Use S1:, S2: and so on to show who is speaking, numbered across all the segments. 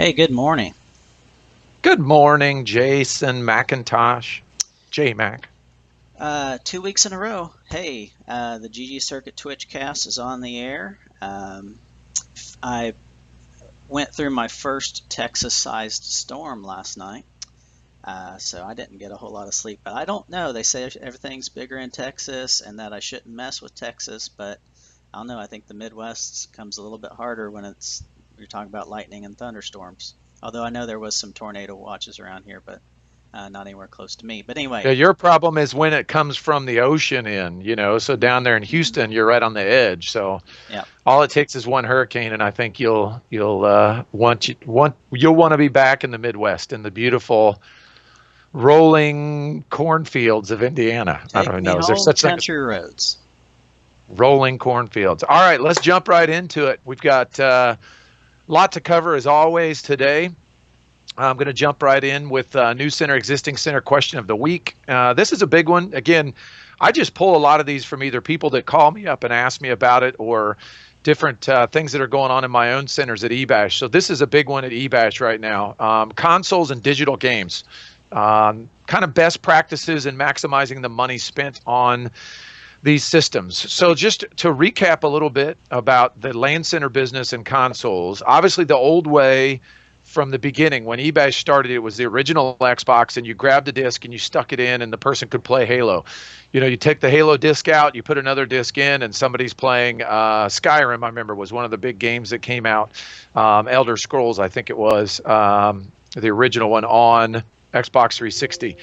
S1: Hey, good morning.
S2: Good morning, Jason McIntosh. J-Mac.
S1: 2 weeks in a row. Hey, the ggCircuit TWITCHCAST is on the air. I went through my first Texas-sized storm last night, so I didn't get a whole lot of sleep. But I don't know. They say everything's bigger in Texas and that I shouldn't mess with Texas, but I don't know. I think the Midwest comes a little bit harder when you're talking about lightning and thunderstorms. Although I know there was some tornado watches around here, but not anywhere close to me. But anyway.
S2: Yeah, your problem is when it comes from the ocean so down there in Houston, you're right on the edge. So
S1: Yeah.
S2: all it takes is one hurricane, and I think you'll want to be back in the Midwest in the beautiful rolling cornfields of Indiana. I
S1: Take
S2: don't
S1: me
S2: know. Is there
S1: home,
S2: such thing as
S1: country roads.
S2: rolling cornfields? All right, let's jump right into it. We've got a lot to cover as always today. I'm going to jump right in with new center, existing center question of the week. This is a big one. Again, I just pull a lot of these from either people that call me up and ask me about it or different things that are going on in my own centers at eBash. So this is a big one at eBash right now. Consoles and digital games. Kind of best practices in maximizing the money spent on these systems. So just to recap a little bit about the LAN center business and consoles, obviously the old way from the beginning, when eBash started, it was the original Xbox, and you grabbed the disc and you stuck it in, and the person could play Halo. You take the Halo disc out, you put another disc in, and somebody's playing Skyrim. I remember was one of the big games that came out. Elder Scrolls, I think it was the original one on Xbox 360.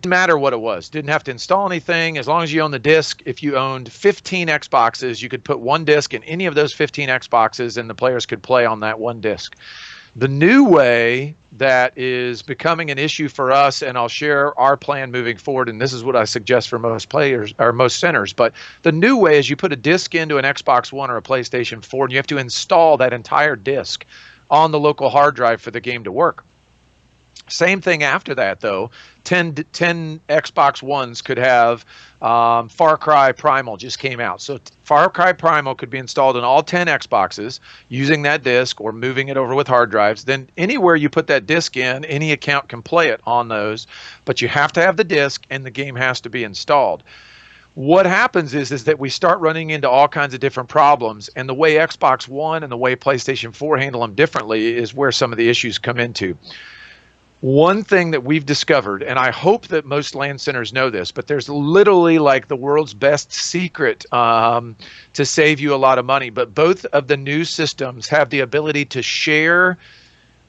S2: Didn't matter what it was. Didn't have to install anything. As long as you own the disc, if you owned 15 Xboxes, you could put one disc in any of those 15 Xboxes, and the players could play on that one disc. The new way that is becoming an issue for us, and I'll share our plan moving forward, and this is what I suggest for most players or most centers, but the new way is you put a disc into an Xbox One or a PlayStation 4, and you have to install that entire disc on the local hard drive for the game to work. Same thing after that, though. 10 Xbox Ones could have Far Cry Primal just came out. So Far Cry Primal could be installed in all 10 Xboxes using that disc or moving it over with hard drives. Then anywhere you put that disc in, any account can play it on those. But you have to have the disc and the game has to be installed. What happens is that we start running into all kinds of different problems. And the way Xbox One and the way PlayStation 4 handle them differently is where some of the issues come into. One thing that we've discovered, and I hope that most LAN centers know this, but there's literally like the world's best secret to save you a lot of money. But both of the new systems have the ability to share,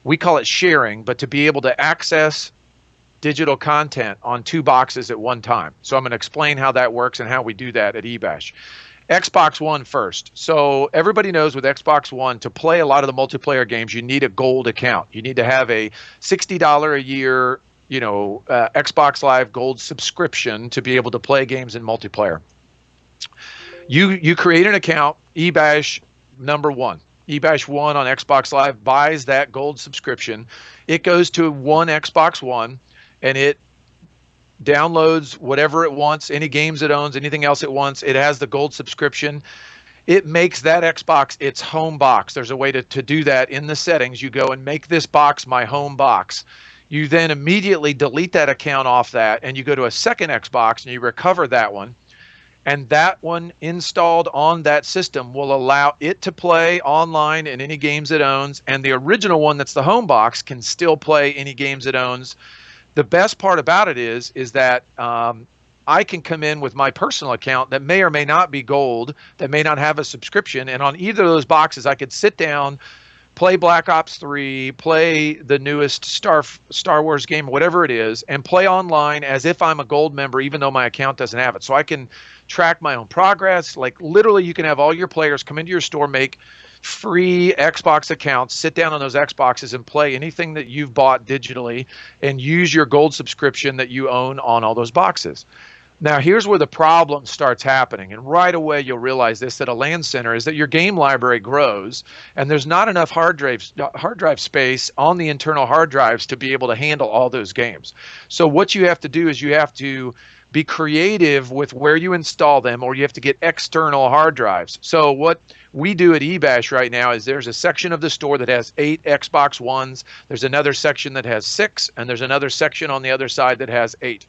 S2: we call it sharing, but to be able to access digital content on two boxes at one time. So I'm going to explain how that works and how we do that at eBash. Xbox One first. So everybody knows with Xbox One, to play a lot of the multiplayer games, you need a gold account. You need to have a $60 a year, Xbox Live Gold subscription to be able to play games in multiplayer. You create an account, eBash number one. eBash One on Xbox Live buys that gold subscription. It goes to one Xbox One, and it downloads whatever it wants, any games it owns, anything else it wants. It has the gold subscription. It makes that Xbox its home box. There's a way to do that in the settings. You go and make this box my home box. You then immediately delete that account off that, and you go to a second Xbox and you recover that one. And that one installed on that system will allow it to play online in any games it owns. And the original one that's the home box can still play any games it owns. The best part about it is that I can come in with my personal account that may or may not be gold, that may not have a subscription. And on either of those boxes, I could sit down, play Black Ops 3, play the newest Star Wars game, whatever it is, and play online as if I'm a gold member, even though my account doesn't have it. So I can track my own progress. Like literally, you can have all your players come into your store, make free Xbox accounts, sit down on those Xboxes and play anything that you've bought digitally and use your gold subscription that you own on all those boxes. Now, here's where the problem starts happening. And right away, you'll realize this at a LAN center is that your game library grows and there's not enough hard drive space on the internal hard drives to be able to handle all those games. So what you have to do is you have to be creative with where you install them, or you have to get external hard drives. So what we do at eBash right now is there's a section of the store that has 8 Xbox Ones, there's another section that has 6, and there's another section on the other side that has 8.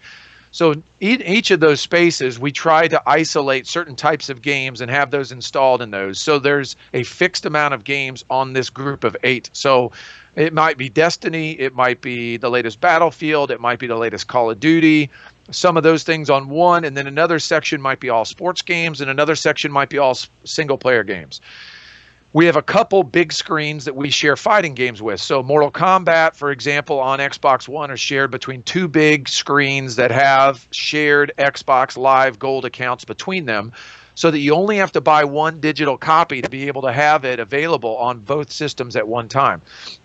S2: So in each of those spaces, we try to isolate certain types of games and have those installed in those. So there's a fixed amount of games on this group of 8. So it might be Destiny, it might be the latest Battlefield, it might be the latest Call of Duty, some of those things on one, and then another section might be all sports games, and another section might be all single-player games. We have a couple big screens that we share fighting games with. So Mortal Kombat, for example, on Xbox One are shared between 2 big screens that have shared Xbox Live Gold accounts between them, so that you only have to buy one digital copy to be able to have it available on both systems at one time.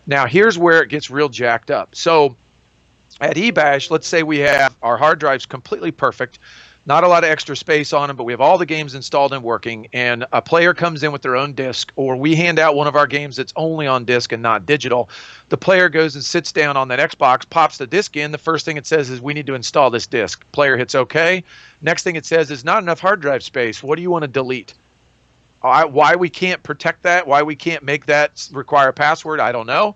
S2: Now, here's where it gets real jacked up. So at eBash, let's say we have our hard drives completely perfect, not a lot of extra space on them, but we have all the games installed and working, and a player comes in with their own disc, or we hand out one of our games that's only on disc and not digital. The player goes and sits down on that Xbox, pops the disc in. The first thing it says is, we need to install this disc. Player hits OK. Next thing it says is, not enough hard drive space. What do you want to delete? Why we can't protect that, why we can't make that require a password, I don't know.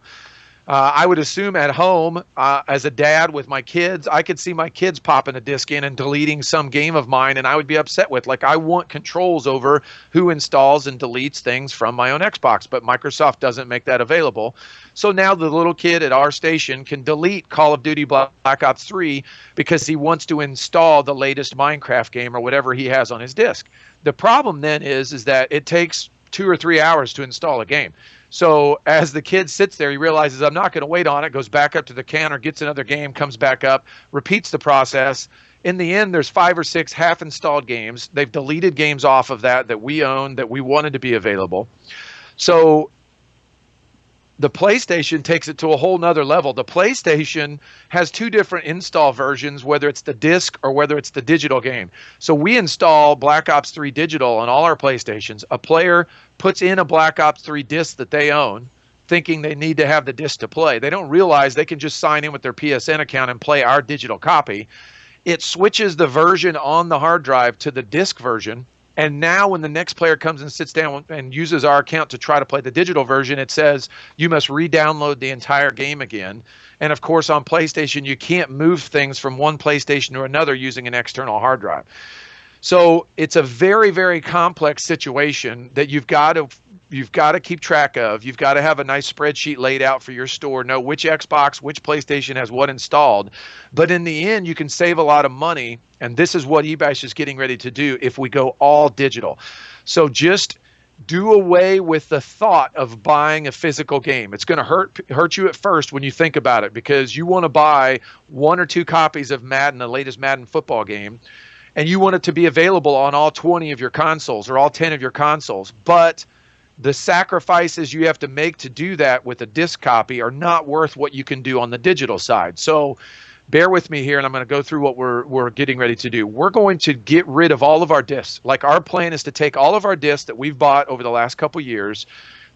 S2: I would assume at home, as a dad with my kids, I could see my kids popping a disc in and deleting some game of mine, and I would be upset with, like, I want controls over who installs and deletes things from my own Xbox, but Microsoft doesn't make that available. So now the little kid at our station can delete Call of Duty Black Ops 3 because he wants to install the latest Minecraft game or whatever he has on his disc. The problem then is that it takes 2 or 3 hours to install a game. So as the kid sits there, he realizes, I'm not going to wait on it, goes back up to the counter, gets another game, comes back up, repeats the process. In the end, there's 5 or 6 half-installed games. They've deleted games off of that we own, that we wanted to be available. So the PlayStation takes it to a whole nother level. The PlayStation has 2 different install versions, whether it's the disc or whether it's the digital game. So we install Black Ops 3 digital on all our PlayStations. A player puts in a Black Ops 3 disc that they own, thinking they need to have the disc to play. They don't realize they can just sign in with their PSN account and play our digital copy. It switches the version on the hard drive to the disc version. And now when the next player comes and sits down and uses our account to try to play the digital version, it says you must re-download the entire game again. And of course, on PlayStation, you can't move things from one PlayStation to another using an external hard drive. So it's a very, very complex situation that you've got to keep track of. You've got to have a nice spreadsheet laid out for your store, know which Xbox, which PlayStation has what installed. But in the end, you can save a lot of money. And this is what eBash is getting ready to do if we go all digital. So just do away with the thought of buying a physical game. It's going to hurt you at first when you think about it, because you want to buy 1 or 2 copies of Madden, the latest Madden football game, and you want it to be available on all 20 of your consoles or all 10 of your consoles. But the sacrifices you have to make to do that with a disc copy are not worth what you can do on the digital side. So bear with me here, and I'm going to go through what we're getting ready to do. We're going to get rid of all of our discs. Like, our plan is to take all of our discs that we've bought over the last couple years,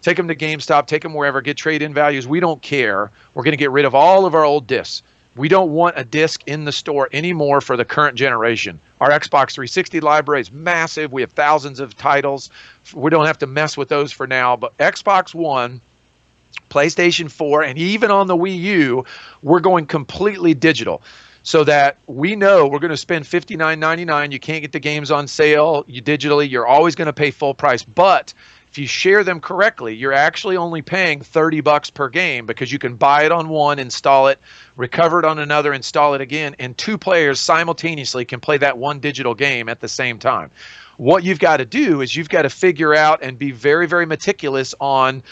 S2: take them to GameStop, take them wherever, get trade-in values. We don't care. We're going to get rid of all of our old discs. We don't want a disc in the store anymore for the current generation. Our Xbox 360 library is massive. We have thousands of titles. We don't have to mess with those for now. But Xbox One, PlayStation 4, and even on the Wii U, we're going completely digital, so that we know we're going to spend $59.99. You can't get the games on sale digitally. You're always going to pay full price. But if you share them correctly, you're actually only paying $30 per game, because you can buy it on one, install it, recover it on another, install it again, and 2 players simultaneously can play that one digital game at the same time. What you've got to do is you've got to figure out and be very, very meticulous on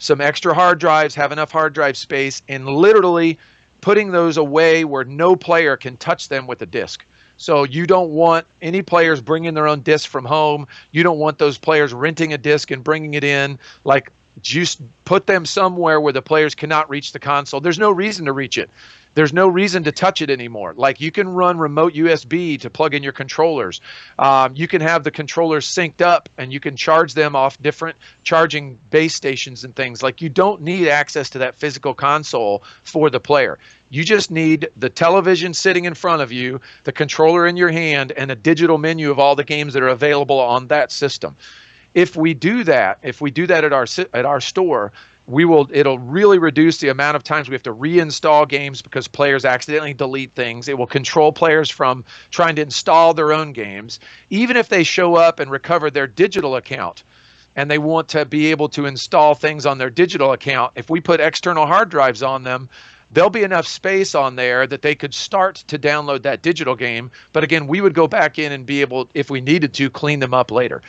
S2: some extra hard drives, have enough hard drive space, and literally putting those away where no player can touch them with a disc. So you don't want any players bringing their own disc from home. You don't want those players renting a disc and bringing it in. Like, Just put them somewhere where the players cannot reach the console. There's no reason to reach it. There's no reason to touch it anymore. Like, you can run remote USB to plug in your controllers. You can have the controllers synced up and you can charge them off different charging base stations and things. Like, you don't need access to that physical console for the player. You just need the television sitting in front of you, the controller in your hand, and a digital menu of all the games that are available on that system. If we do that at our store, it'll really reduce the amount of times we have to reinstall games because players accidentally delete things. It will control players from trying to install their own games. Even if they show up and recover their digital account and they want to be able to install things on their digital account, if we put external hard drives on them, there'll be enough space on there that they could start to download that digital game. But again, we would go back in and be able, if we needed to, clean them up later.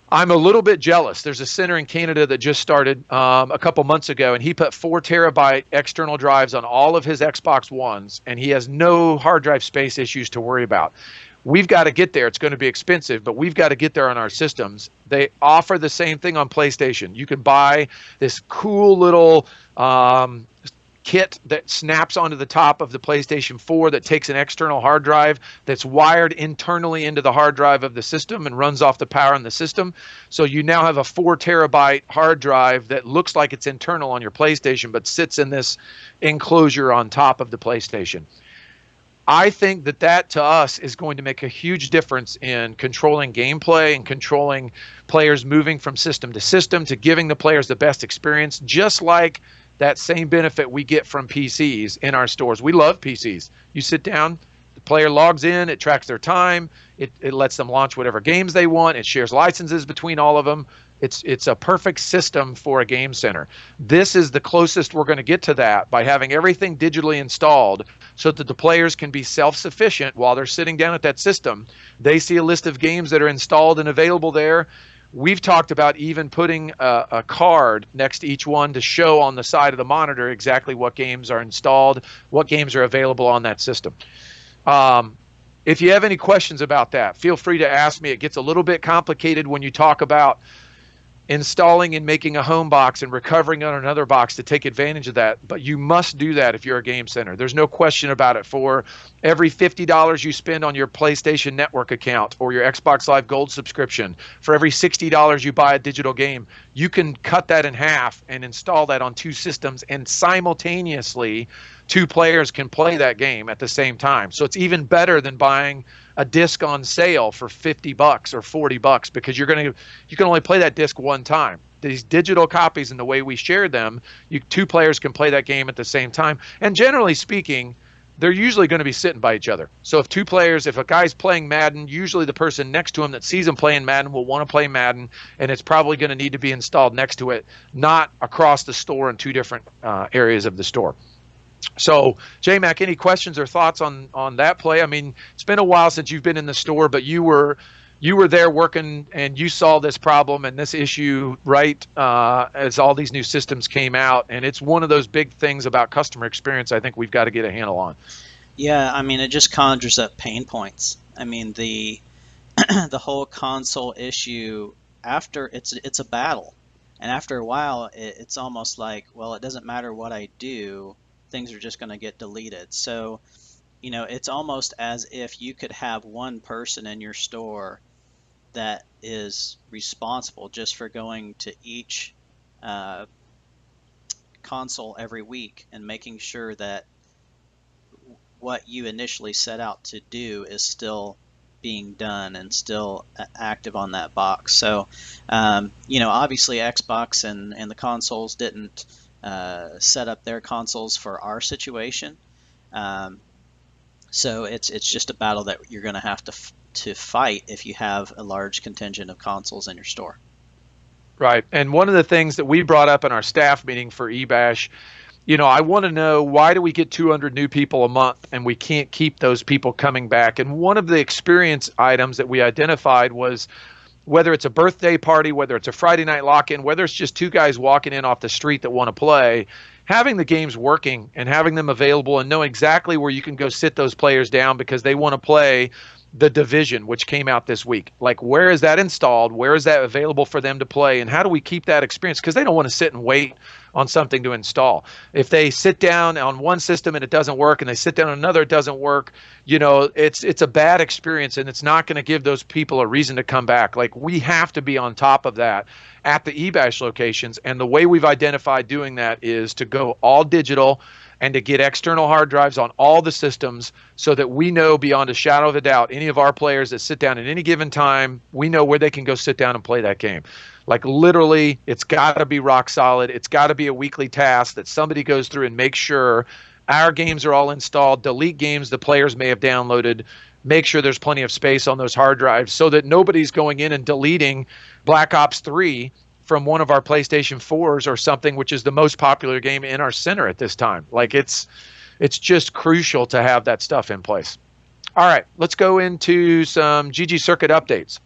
S2: I'm a little bit jealous. There's a center in Canada that just started a couple months ago, and he put 4 terabyte external drives on all of his Xbox Ones, and he has no hard drive space issues to worry about. We've got to get there. It's going to be expensive, but we've got to get there on our systems. They offer the same thing on PlayStation. You can buy this cool little kit that snaps onto the top of the PlayStation 4 that takes an external hard drive that's wired internally into the hard drive of the system and runs off the power in the system. So you now have a 4 terabyte hard drive that looks like it's internal on your PlayStation but sits in this enclosure on top of the PlayStation. I think that to us is going to make a huge difference in controlling gameplay and controlling players moving from system to system, to giving the players the best experience, just like that same benefit we get from PCs in our stores. We love PCs. You sit down, the player logs in, it tracks their time, it lets them launch whatever games they want, it shares licenses between all of them. It's a perfect system for a game center. This is the closest we're going to get to that, by having everything digitally installed so that the players can be self-sufficient while they're sitting down at that system. They see a list of games that are installed and available there. We've talked about even putting a card next to each one to show on the side of the monitor exactly what games are installed, what games are available on that system. If you have any questions about that, feel free to ask me. It gets a little bit complicated when you talk about installing and making a home box and recovering on another box to take advantage of that. But you must do that if you're a game center. There's no question about it. For every $50 you spend on your PlayStation Network account or your Xbox Live Gold subscription, for every $60 you buy a digital game, you can cut that in half and install that on 2 systems, and simultaneously 2 players can play that game at the same time. So it's even better than buying a disc on sale for $50 or $40, because you can only play that disc one time. These digital copies, and the way we share them, 2 players can play that game at the same time. And generally speaking, they're usually going to be sitting by each other. So if a guy's playing Madden, usually the person next to him that sees him playing Madden will want to play Madden, and it's probably going to need to be installed next to it, not across the store in 2 different areas of the store. So, J-Mac, any questions or thoughts on that play? I mean, it's been a while since you've been in the store, but you were there working, and you saw this problem and this issue right as all these new systems came out. And it's one of those big things about customer experience I think we've got to get a handle on.
S1: Yeah, I mean, it just conjures up pain points. I mean, the the whole console issue, after it's a battle, and after a while it's almost like, well, it doesn't matter what I do, things are just going to get deleted. So, it's almost as if you could have one person in your store that is responsible just for going to each console every week and making sure that what you initially set out to do is still being done and still active on that box. So, obviously Xbox and the consoles didn't set up their consoles for our situation. So it's just a battle that you're going to have to fight if you have a large contingent of consoles in your store.
S2: Right. And one of the things that we brought up in our staff meeting for eBash, I want to know, why do we get 200 new people a month and we can't keep those people coming back? And one of the experience items that we identified was, whether it's a birthday party, whether it's a Friday night lock-in, whether it's just 2 guys walking in off the street that want to play, having the games working and having them available and know exactly where you can go sit those players down because they want to play the Division, which came out this week. Like, where is that installed? Where is that available for them to play? And how do we keep that experience? Because they don't want to sit and wait on something to install. If they sit down on one system and it doesn't work, and they sit down on another, it doesn't work, it's a bad experience, and it's not going to give those people a reason to come back. Like, we have to be on top of that at the eBash locations. And the way we've identified doing that is to go all digital and to get external hard drives on all the systems, so that we know beyond a shadow of a doubt, any of our players that sit down at any given time, we know where they can go sit down and play that game. Like, literally, it's got to be rock solid. It's got to be a weekly task that somebody goes through and makes sure our games are all installed, delete games the players may have downloaded, make sure there's plenty of space on those hard drives, so that nobody's going in and deleting Black Ops 3 from one of our PlayStation 4s or something, which is the most popular game in our center at this time. Like, it's just crucial to have that stuff in place. All right, let's go into some ggCircuit updates.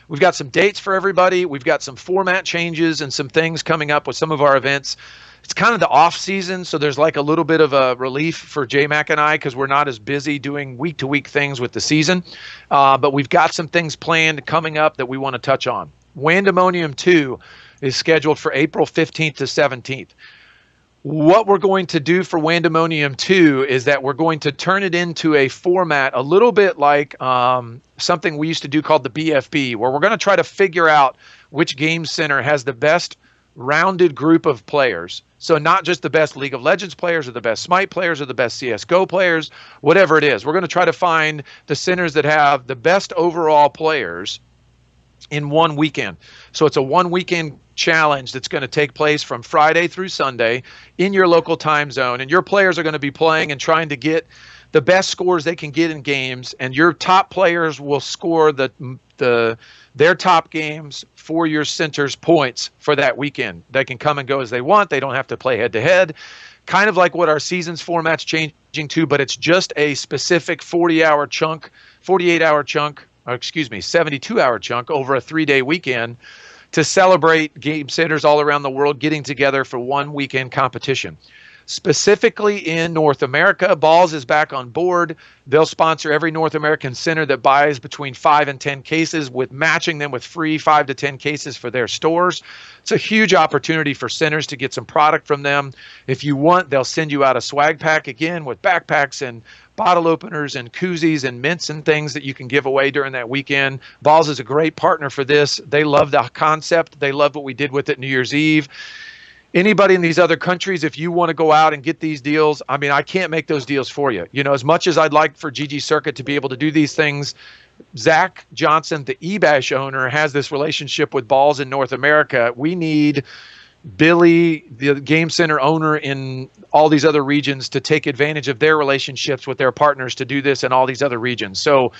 S2: We've got some dates for everybody. We've got some format changes and some things coming up with some of our events. It's kind of the off season, so there's like a little bit of a relief for JMac and I, because we're not as busy doing week-to-week things with the season. But we've got some things planned coming up that we want to touch on. WANdemonium 2 is scheduled for April 15th to 17th. What we're going to do for WANdemonium 2 is that we're going to turn it into a format a little bit like something we used to do called the BFB, where we're going to try to figure out which game center has the best rounded group of players. So not just the best League of Legends players or the best Smite players or the best CSGO players, whatever it is. We're going to try to find the centers that have the best overall players in one weekend. So it's a one weekend challenge that's going to take place from Friday through Sunday in your local time zone. And your players are going to be playing and trying to get the best scores they can get in games. And your top players will score their top games for your center's points for that weekend. They can come and go as they want. They don't have to play head to head. Kind of like what our seasons format's changing to, but it's just a specific 48-hour chunk, 72-hour chunk over a 3-day weekend to celebrate game centers all around the world getting together for one weekend competition. Specifically in North America, Balls is back on board. They'll sponsor every North American center that buys between 5 and 10 cases, with matching them with free 5 to 10 cases for their stores. It's a huge opportunity for centers to get some product from them. If you want, they'll send you out a swag pack again with backpacks and bottle openers and koozies and mints and things that you can give away during that weekend. Balls is a great partner for this. They love the concept. They love what we did with it New Year's Eve. Anybody in these other countries, if you want to go out and get these deals, I mean, I can't make those deals for you. As much as I'd like for ggCircuit to be able to do these things, Zach Johnson, the eBash owner, has this relationship with Balls in North America. We need Billy, the game center owner in all these other regions, to take advantage of their relationships with their partners to do this in all these other regions. So,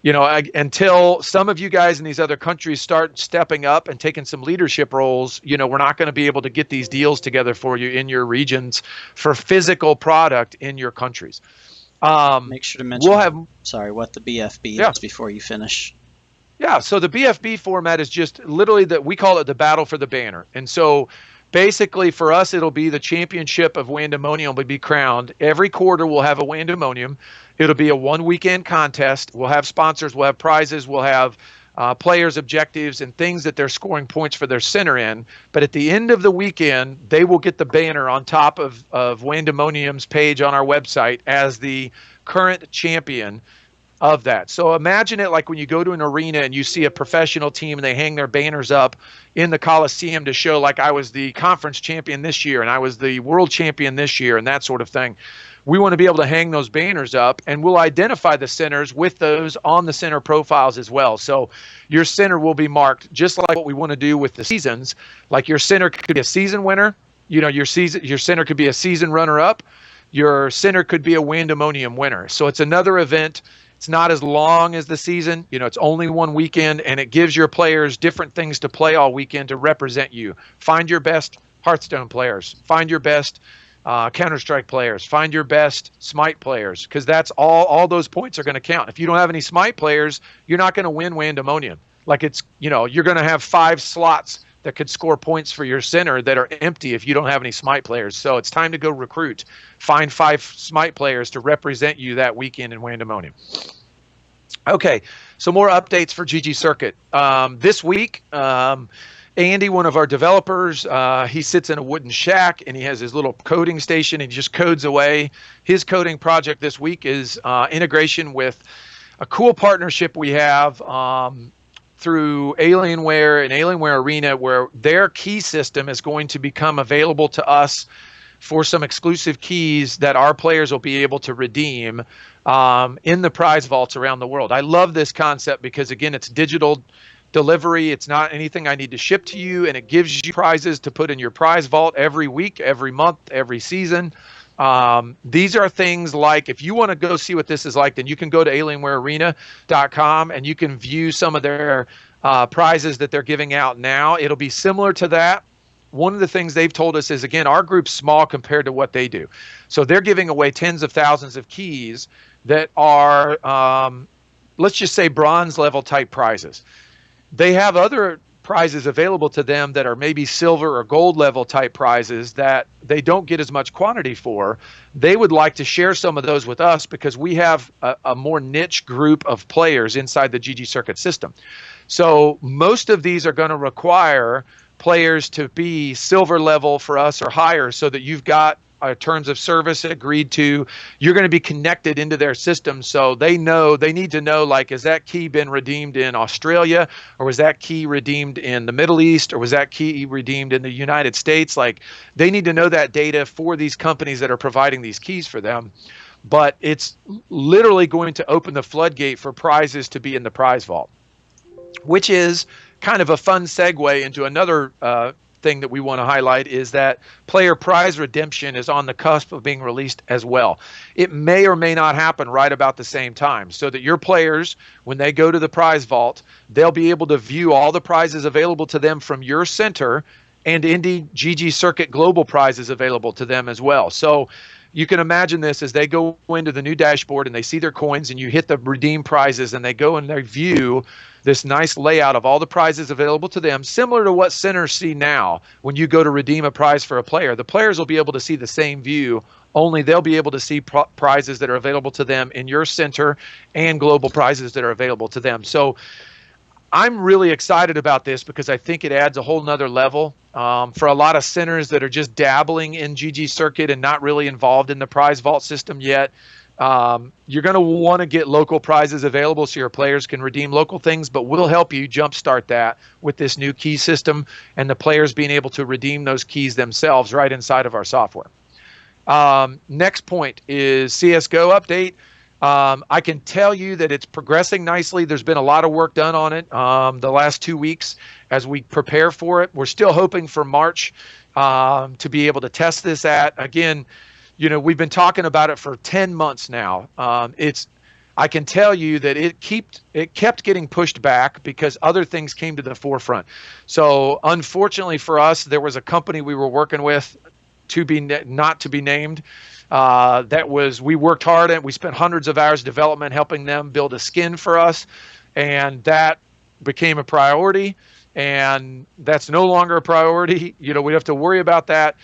S2: until some of you guys in these other countries start stepping up and taking some leadership roles, we're not going to be able to get these deals together for you in your regions for physical product in your countries.
S1: Make sure to mention, what the BFB is before you finish.
S2: Yeah, so the BFB format is just literally we call it the battle for the banner. And so basically for us, it'll be the championship of WANdemonium will be crowned. Every quarter we'll have a WANdemonium. It'll be a one weekend contest. We'll have sponsors, we'll have prizes, we'll have players' objectives and things that they're scoring points for their center in. But at the end of the weekend, they will get the banner on top of WANdemonium's page on our website as the current champion of that. So imagine it like when you go to an arena and you see a professional team and they hang their banners up in the Coliseum to show, like, I was the conference champion this year and I was the world champion this year and that sort of thing. We want to be able to hang those banners up, and we'll identify the centers with those on the center profiles as well. So your center will be marked just like what we want to do with the seasons. Like, your center could be a season winner. Your center could be a season runner-up. Your center could be a WANdemonium winner. So it's another event. It's not as long as the season. It's only one weekend, and it gives your players different things to play all weekend to represent you. Find your best Hearthstone players. Find your best Counter-Strike players. Find your best Smite players, because that's all those points are going to count. If you don't have any Smite players, you're not going to win WANdemonium. Like, you're going to have 5 slots that could score points for your center that are empty if you don't have any Smite players. So it's time to go recruit. Find 5 Smite players to represent you that weekend in WANdemonium. Okay, so more updates for ggCircuit. This week, Andy, one of our developers, he sits in a wooden shack and he has his little coding station and he just codes away. His coding project this week is integration with a cool partnership we have through Alienware and Alienware Arena, where their key system is going to become available to us for some exclusive keys that our players will be able to redeem in the prize vaults around the world. I love this concept because, again, it's digital delivery. It's not anything I need to ship to you, and it gives you prizes to put in your prize vault every week, every month, every season. These are things like, if you want to go see what this is like, then you can go to alienwarearena.com and you can view some of their prizes that they're giving out now. It'll be similar to that. One of the things they've told us is, again, our group's small compared to what they do. So they're giving away tens of thousands of keys that are, let's just say, bronze level type prizes. They have other prizes available to them that are maybe silver or gold level type prizes that they don't get as much quantity for. They would like to share some of those with us because we have a more niche group of players inside the ggCircuit system. So most of these are going to require players to be silver level for us or higher, so that you've got terms of service agreed to. You're going to be connected into their system, so they need to know, like, has that key been redeemed in Australia, or was that key redeemed in the Middle East, or was that key redeemed in the United States? Like, they need to know that data for these companies that are providing these keys for them. But it's literally going to open the floodgate for prizes to be in the prize vault, which is kind of a fun segue into another thing that we want to highlight, is that player prize redemption is on the cusp of being released as well. It may or may not happen right about the same time, so that your players, when they go to the prize vault, they'll be able to view all the prizes available to them from your center, and indeed ggCircuit global prizes available to them as well. So you can imagine this as they go into the new dashboard and they see their coins, and you hit the redeem prizes, and they go and they view this nice layout of all the prizes available to them, similar to what centers see now. When you go to redeem a prize for a player, the players will be able to see the same view, only they'll be able to see prizes that are available to them in your center and global prizes that are available to them. So I'm really excited about this because I think it adds a whole nother level for a lot of centers that are just dabbling in ggCircuit and not really involved in the prize vault system yet. You're going to want to get local prizes available so your players can redeem local things, but we'll help you jumpstart that with this new key system and the players being able to redeem those keys themselves right inside of our software. Next point is CSGO update. I can tell you that it's progressing nicely. There's been a lot of work done on it the last 2 weeks as we prepare for it. We're still hoping for March to be able to test this at. Again, you know, we've been talking about it for 10 months now. I can tell you that it kept getting pushed back because other things came to the forefront. So unfortunately for us, there was a company we were working with, not to be named, we worked hard and we spent hundreds of hours development helping them build a skin for us, and that became a priority, and that's no longer a priority. You know, we have to worry about that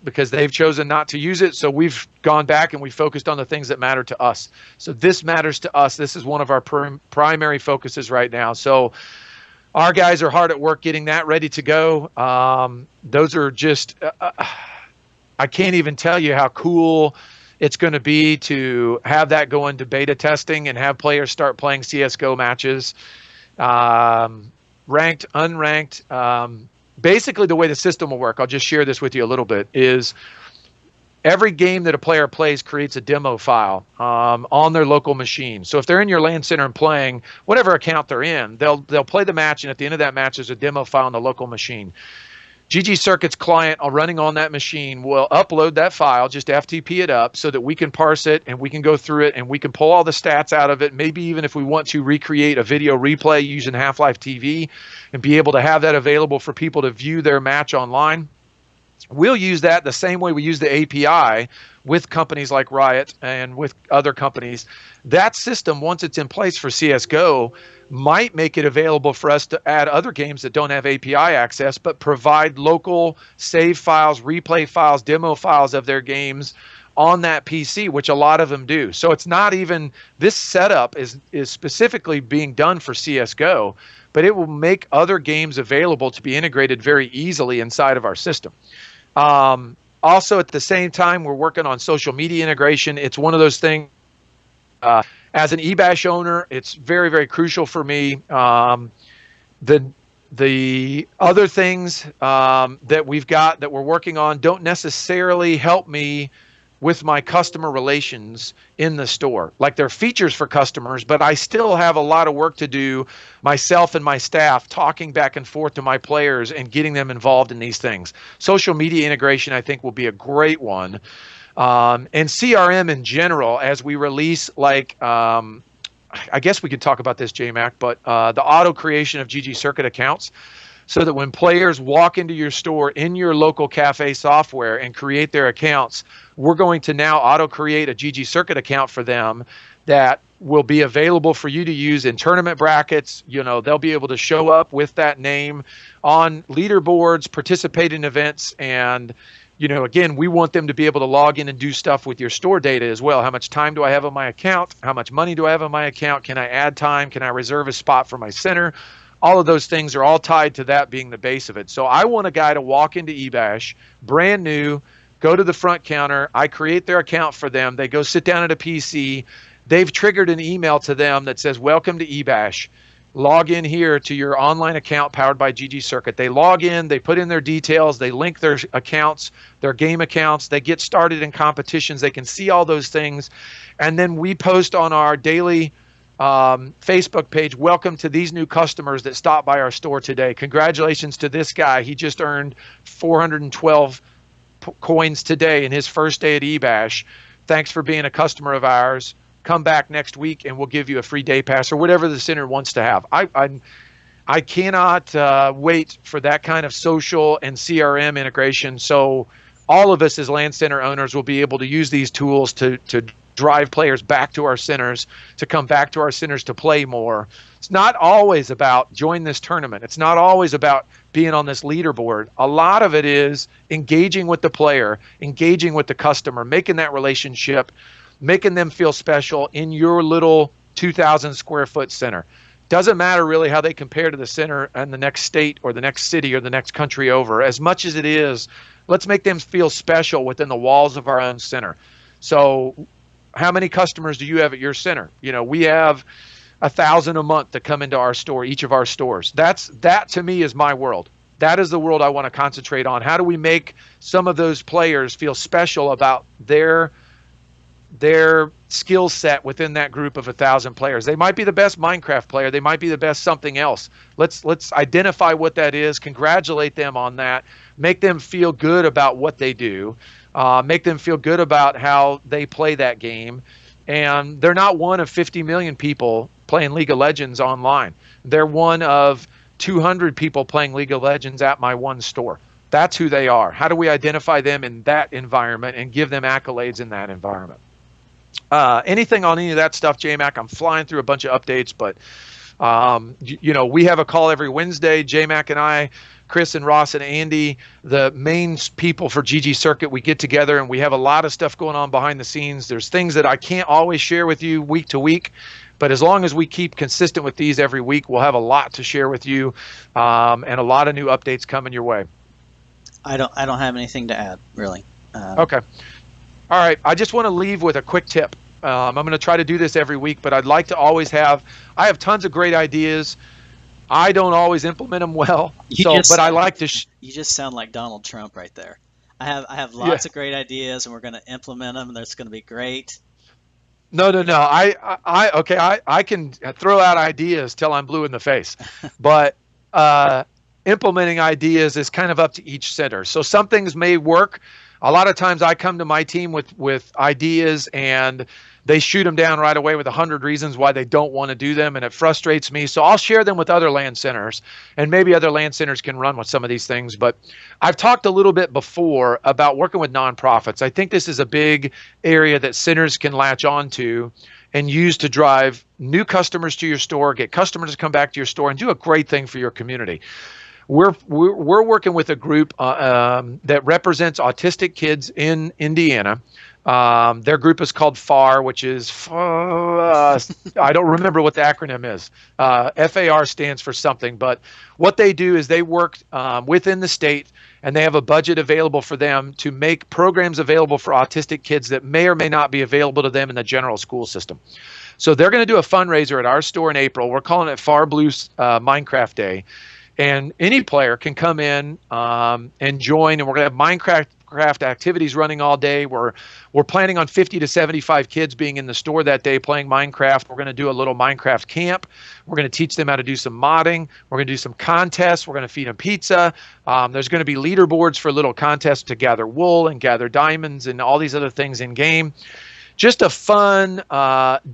S2: because they've chosen not to use it. So we've gone back and we focused on the things that matter to us. So this matters to us. This is one of our primary focuses right now. So our guys are hard at work getting that ready to go. Those are just, I can't even tell you how cool it's going to be to have that go into beta testing and have players start playing CSGO matches, ranked, unranked. Basically, the way the system will work, I'll just share this with you a little bit, is every game that a player plays creates a demo file on their local machine. So if they're in your LAN center and playing whatever account they're in, they'll play the match, and at the end of that match, there's a demo file on the local machine. ggCircuit's client running on that machine will upload that file, just FTP it up so that we can parse it and we can go through it and we can pull all the stats out of it. Maybe even if we want to recreate a video replay using Half-Life TV and be able to have that available for people to view their match online. We'll use that the same way we use the API with companies like Riot and with other companies. That system, once it's in place for CSGO, might make it available for us to add other games that don't have API access, but provide local save files, replay files, demo files of their games on that PC, which a lot of them do. So it's not even, this setup is specifically being done for CSGO, but it will make other games available to be integrated very easily inside of our system. Also, at the same time, we're working on social media integration. It's one of those things, as an eBash owner, it's very, very crucial for me. The other things that we've got that we're working on don't necessarily help me with my customer relations in the store. Like, they're features for customers, but I still have a lot of work to do myself and my staff talking back and forth to my players and getting them involved in these things. Social media integration, I think, will be a great one. And CRM in general, as we release, like, I guess we could talk about this, JMac, but the auto creation of ggCircuit accounts, so that when players walk into your store in your local cafe software and create their accounts, we're going to now auto create a ggCircuit account for them that will be available for you to use in tournament brackets. You know, they'll be able to show up with that name on leaderboards, participate in events, and, you know, again, we want them to be able to log in and do stuff with your store data as well. How much time do I have on my account? How much money do I have on my account? Can I add time? Can I reserve a spot for my center? All of those things are all tied to that being the base of it. So I want a guy to walk into eBash, brand new, go to the front counter. I create their account for them. They go sit down at a PC. They've triggered an email to them that says, welcome to eBash. Log in here to your online account powered by ggCircuit. They log in, they put in their details, they link their accounts, their game accounts, they get started in competitions, they can see all those things. And then we post on our daily Facebook page, welcome to these new customers that stopped by our store today. Congratulations to this guy. He just earned 412 coins today in his first day at eBash. Thanks for being a customer of ours. Come back next week and we'll give you a free day pass, or whatever the center wants to have. I cannot wait for that kind of social and CRM integration. So all of us as LAN center owners will be able to use these tools to drive players back to our centers, to come back to our centers to play more. It's not always about join this tournament. It's not always about being on this leaderboard. A lot of it is engaging with the player, engaging with the customer, making that relationship, making them feel special in your little 2,000 square foot center. Doesn't matter really how they compare to the center in the next state or the next city or the next country over. As much as it is, let's make them feel special within the walls of our own center. So how many customers do you have at your center? You know, we have 1,000 a month that come into our store, each of our stores. That to me is my world. That is the world I want to concentrate on. How do we make some of those players feel special about their skill set within that group of 1,000 players? They might be the best Minecraft player. They might be the best something else. Let's identify what that is, congratulate them on that, make them feel good about what they do, make them feel good about how they play that game. And they're not one of 50 million people playing League of Legends online. They're one of 200 people playing League of Legends at my one store. That's who they are. How do we identify them in that environment and give them accolades in that environment? Anything on any of that stuff, JMac? I'm flying through a bunch of updates, but you know, we have a call every Wednesday. JMac and I, Chris and Ross and Andy, the main people for ggCircuit, we get together and we have a lot of stuff going on behind the scenes. There's things that I can't always share with you week to week, but as long as we keep consistent with these every week, we'll have a lot to share with you, and a lot of new updates coming your way.
S1: I don't have anything to add, really.
S2: Okay. All right. I just want to leave with a quick tip. I'm going to try to do this every week, but I'd like to always I have tons of great ideas. I don't always implement them well, but I like to.
S1: You just sound like Donald Trump right there. I have lots of great ideas, and we're going to implement them, and that's going to be great.
S2: No. I can throw out ideas till I'm blue in the face, but implementing ideas is kind of up to each center. So some things may work. A lot of times I come to my team with ideas and they shoot them down right away with 100 reasons why they don't want to do them, and it frustrates me. So I'll share them with other LAN centers, and maybe other LAN centers can run with some of these things. But I've talked a little bit before about working with nonprofits. I think this is a big area that centers can latch onto and use to drive new customers to your store, get customers to come back to your store, and do a great thing for your community. We're working with a group that represents autistic kids in Indiana. Their group is called FAR, which is, I don't remember what the acronym is. FAR stands for something, but what they do is they work within the state, and they have a budget available for them to make programs available for autistic kids that may or may not be available to them in the general school system. So they're going to do a fundraiser at our store in April. We're calling it Far Blue Minecraft Day. And any player can come in and join, and we're going to have Minecraft activities running all day. We're planning on 50 to 75 kids being in the store that day playing Minecraft. We're going to do a little Minecraft camp. We're going to teach them how to do some modding. We're going to do some contests. We're going to feed them pizza. There's going to be leaderboards for little contests to gather wool and gather diamonds and all these other things in game. Just a fun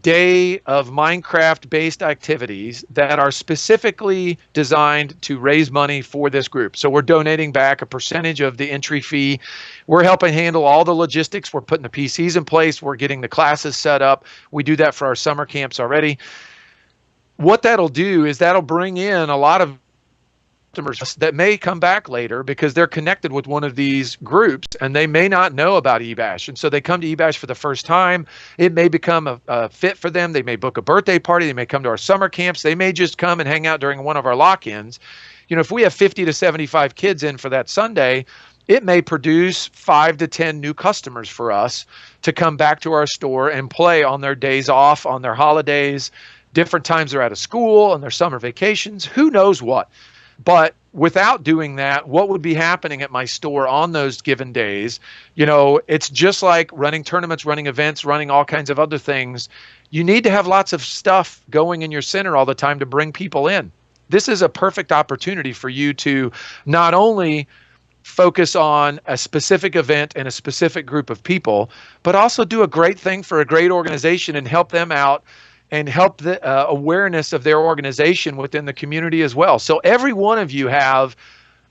S2: day of Minecraft-based activities that are specifically designed to raise money for this group. So we're donating back a percentage of the entry fee. We're helping handle all the logistics. We're putting the PCs in place. We're getting the classes set up. We do that for our summer camps already. What that'll do is that'll bring in a lot of customers that may come back later because they're connected with one of these groups and they may not know about eBash. And so they come to eBash for the first time. It may become a fit for them. They may book a birthday party. They may come to our summer camps. They may just come and hang out during one of our lock-ins. You know, if we have 50 to 75 kids in for that Sunday, it may produce 5 to 10 new customers for us to come back to our store and play on their days off, on their holidays, different times they're out of school, on their summer vacations, who knows what. But without doing that, what would be happening at my store on those given days? You know, it's just like running tournaments, running events, running all kinds of other things. You need to have lots of stuff going in your center all the time to bring people in. This is a perfect opportunity for you to not only focus on a specific event and a specific group of people, but also do a great thing for a great organization and help them out and help the awareness of their organization within the community as well. So every one of you have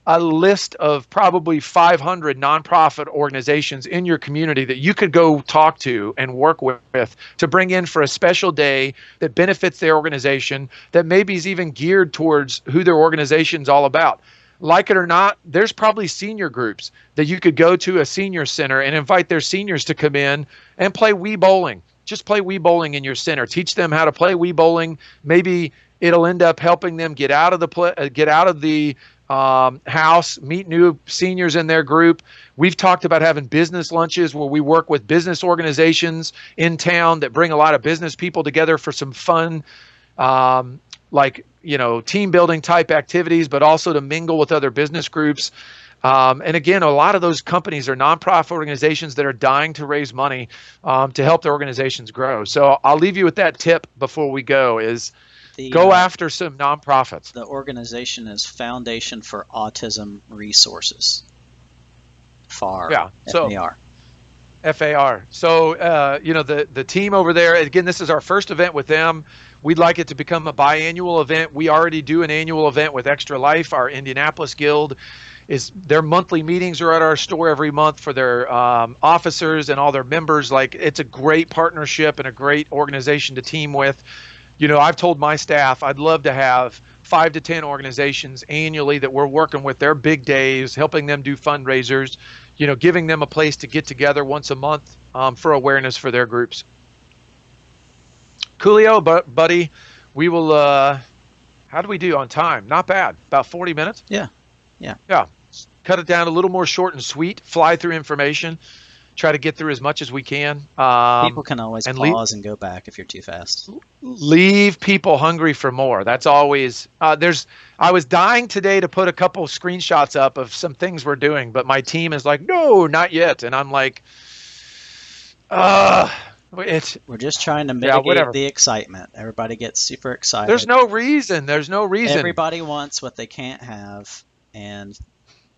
S2: a list of probably 500 nonprofit organizations in your community that you could go talk to and work with to bring in for a special day that benefits their organization, that maybe is even geared towards who their organization's all about. Like it or not, there's probably senior groups that you could go to a senior center and invite their seniors to come in and play Wii bowling. Just play Wii bowling in your center. Teach them how to play Wii bowling. Maybe it'll end up helping them get out of the house, meet new seniors in their group. We've talked about having business lunches where we work with business organizations in town that bring a lot of business people together for some fun, like, you know, team building type activities, but also to mingle with other business groups. And again, a lot of those companies are nonprofit organizations that are dying to raise money to help their organizations grow. So I'll leave you with that tip before we go is go after some nonprofits.
S1: The organization is Foundation for Autism Resources. FAR.
S2: Yeah. So
S1: FAR.
S2: FAR. So, you know, the team over there, again, this is our first event with them. We'd like it to become a biannual event. We already do an annual event with Extra Life, our Indianapolis Guild. Their monthly meetings are at our store every month for their officers and all their members. Like, it's a great partnership and a great organization to team with. You know, I've told my staff I'd love to have 5 to 10 organizations annually that we're working with their big days, helping them do fundraisers, you know, giving them a place to get together once a month for awareness for their groups. Coolio, buddy, we will, how do we do on time? Not bad. About 40 minutes?
S1: Yeah.
S2: Cut it down a little more short and sweet, fly through information, try to get through as much as we can.
S1: People can always pause and go back if you're too fast.
S2: Leave people hungry for more. That's always, I was dying today to put a couple of screenshots up of some things we're doing, but my team is like, no, not yet. And I'm like,
S1: we're just trying to mitigate the excitement. Everybody gets super excited.
S2: There's no reason.
S1: Everybody wants what they can't have. And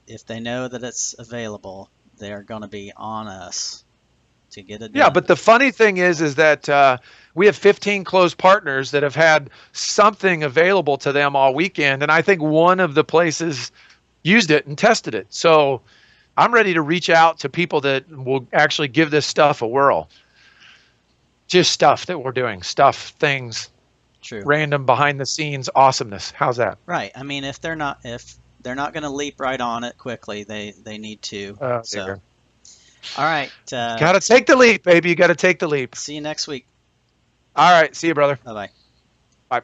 S1: if they know that it's available, they're going to be on us to get it done.
S2: Yeah, but the funny thing is that we have 15 close partners that have had something available to them all weekend. And I think one of the places used it and tested it. So I'm ready to reach out to people that will actually give this stuff a whirl. Just stuff that we're doing, things,
S1: true,
S2: random behind the scenes awesomeness. How's that?
S1: Right. I mean, if they're not going to leap right on it quickly, they need to. All right.
S2: Got to take the leap, baby. You got to take the leap.
S1: See you next week.
S2: All right. See you, brother.
S1: Bye-bye.
S2: Bye.